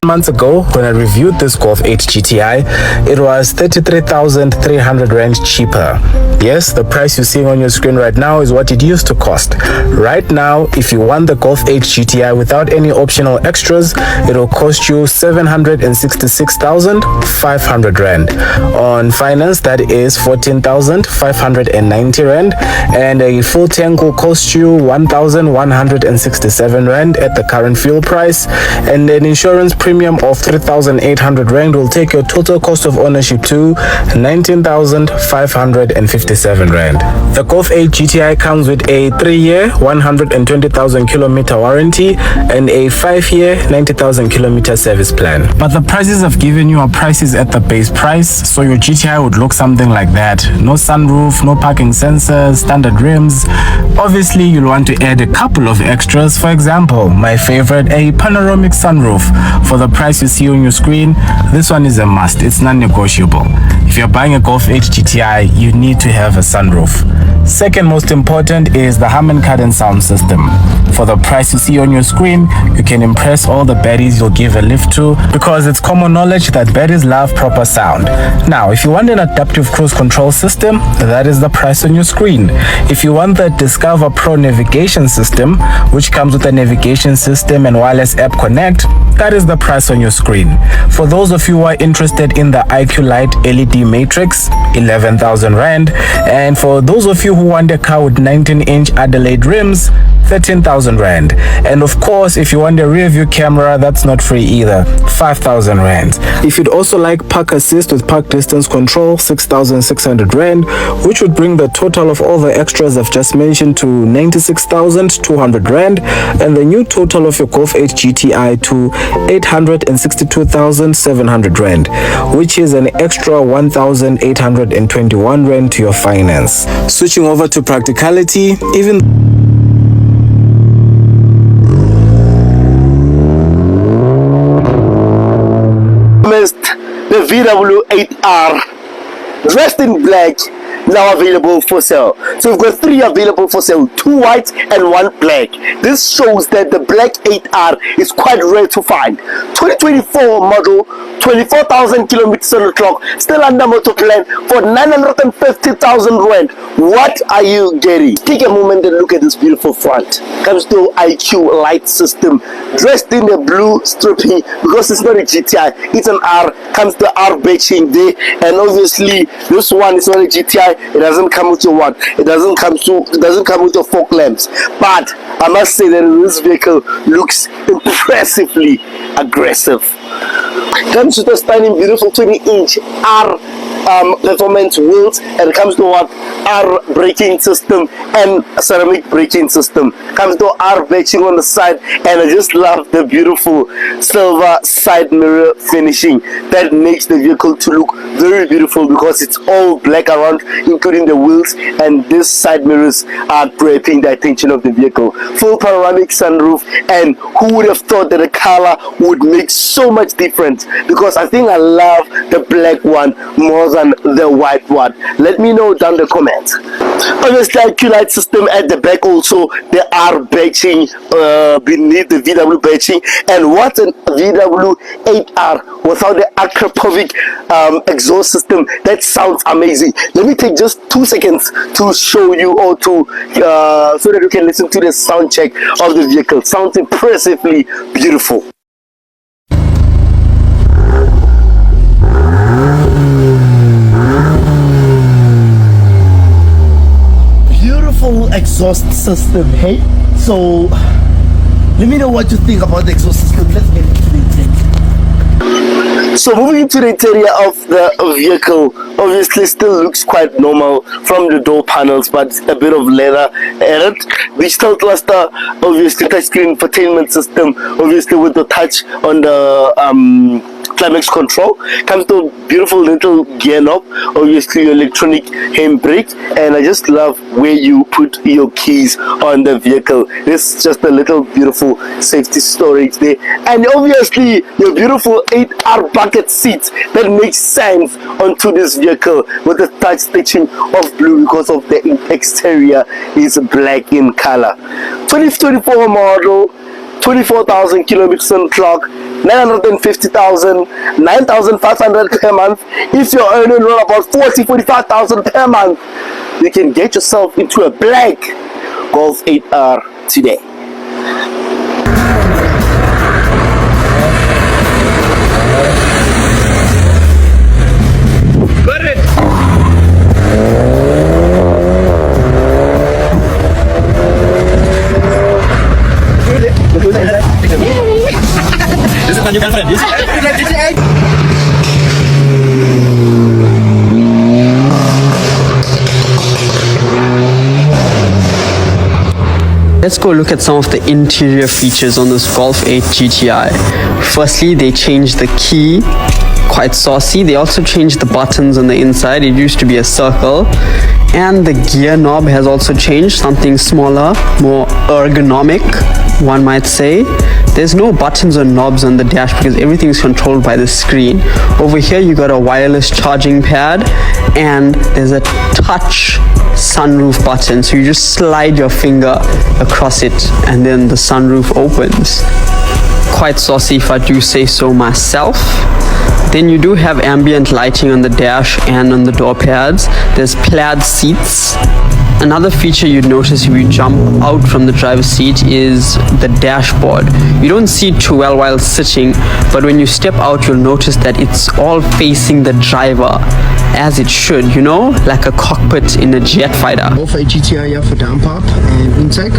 months ago, when I reviewed this Golf 8 GTI, it was 33,300 Rand cheaper. Yes, the price you're seeing on your screen right now is what it used to cost. Right now, if you want the Golf 8 GTI without any optional extras, it will cost you 766,500 Rand. On finance, that is 14,590 Rand, and a full tank will cost you 1,167 Rand at the current fuel price, and an insurance premium of 3,800 Rand will take your total cost of ownership to 19,557 Rand. The Golf 8 GTI comes with a 3-year 120,000 kilometer warranty and a 5-year 90,000 kilometer service plan. But the prices I've given you are prices at the base price, so your GTI would look something like that. No sunroof, no parking sensors, standard rims. Obviously, you'll want to add a couple of extras. For example, my favorite, a panoramic sunroof. For the price you see on your screen, this one is a must. It's non-negotiable. If you're buying a Golf 8 GTI, you need to have a sunroof. Second most important is the Harman Kardon sound system. For the price you see on your screen, you can impress all the baddies you'll give a lift to, because it's common knowledge that baddies love proper sound. Now, if you want an adaptive cruise control system, that is the price on your screen. If you want the Discover Pro navigation system, which comes with a navigation system and wireless app connect, that is the price on your screen. For those of you who are interested in the IQ Light LED Matrix, 11,000 Rand. And for those of you who want a car with 19-inch Adelaide rims, 13,000 Rand. And of course, if you want a rear view camera, that's not free either, 5,000 Rand. If you'd also like park assist with park distance control, 6,600 Rand, which would bring the total of all the extras I've just mentioned to 96,200 Rand, and the new total of your Golf 8 GTI to 862,700 Rand, which is an extra 1,821 Rand to your finance. Switching over to practicality, even the VW8R dressed in black, now available for sale. So we've got 3 available for sale, 2 white and 1 black. This shows that the black 8R is quite rare to find. 2024 model, 24,000 kilometers on the clock, still under motor plan for 950,000 Rand. What are you getting? Take a moment and look at this beautiful front. Comes to IQ light system, dressed in the blue stripping, because it's not a GTI, it's an R. Comes to R badging there, and obviously this one is not a GTI. It doesn't come with your one. It doesn't come with your fog lamps. But I must say that this vehicle looks impressively aggressive. Comes with a stunning, beautiful 20-inch R performance wheels, and comes to what R braking system and ceramic braking system. Comes to R badging on the side, and I just love the beautiful silver side mirror finishing that makes the vehicle to look very beautiful, because it's all black around, including the wheels, and these side mirrors are grabbing the attention of the vehicle. Full panoramic sunroof, and who would have thought that the color would make so much difference, because I think I love the black one more than the white one. Let me know down the comments. Obviously, IQ light system at the back, also the R badging beneath the VW badging. And what a VW8R without the Akrapovic exhaust system. That sounds amazing. Let me take just 2 seconds to show you, or to so that you can listen to the sound check of the vehicle. Sounds impressively beautiful. Beautiful exhaust system, hey? So let me know what you think about the exhaust system. Let's get into the interior. So moving into the interior of the vehicle, obviously still looks quite normal from the door panels, but a bit of leather added. Digital cluster, obviously touchscreen infotainment system, obviously with the touch on the climax control. Comes to beautiful little gear knob, obviously your electronic handbrake, and I just love where you put your keys on the vehicle. This is just a little beautiful safety storage there, and obviously your beautiful 8R bucket seats that makes sense onto this vehicle with the touch stitching of blue, because of the exterior is black in color. 2024 model, 24,000 kilometers on the clock, 950,000, 9,500 per month. If you're earning around about 45,000 per month, you can get yourself into a black Golf 8R today. This is my new girlfriend. Let's go look at some of the interior features on this Golf 8 GTI. Firstly, they changed the key, quite saucy. They also changed the buttons on the inside. It used to be a circle. And the gear knob has also changed, something smaller, more ergonomic, one might say. There's no buttons or knobs on the dash because everything's controlled by the screen. Over here you got a wireless charging pad and there's a touch sunroof button, so you just slide your finger across it and then the sunroof opens. Quite saucy if I do say so myself. Then you do have ambient lighting on the dash and on the door pads. There's plaid seats. Another feature you'd notice if you jump out from the driver's seat is the dashboard. You don't see it too well while sitting, but when you step out you'll notice that it's all facing the driver, as it should, you know, like a cockpit in a jet fighter. Golf 8 GTI hier voor downpipe en intake.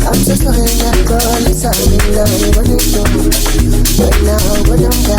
I'm just looking at God, it's all me now, what it do. Right now, what I'm got.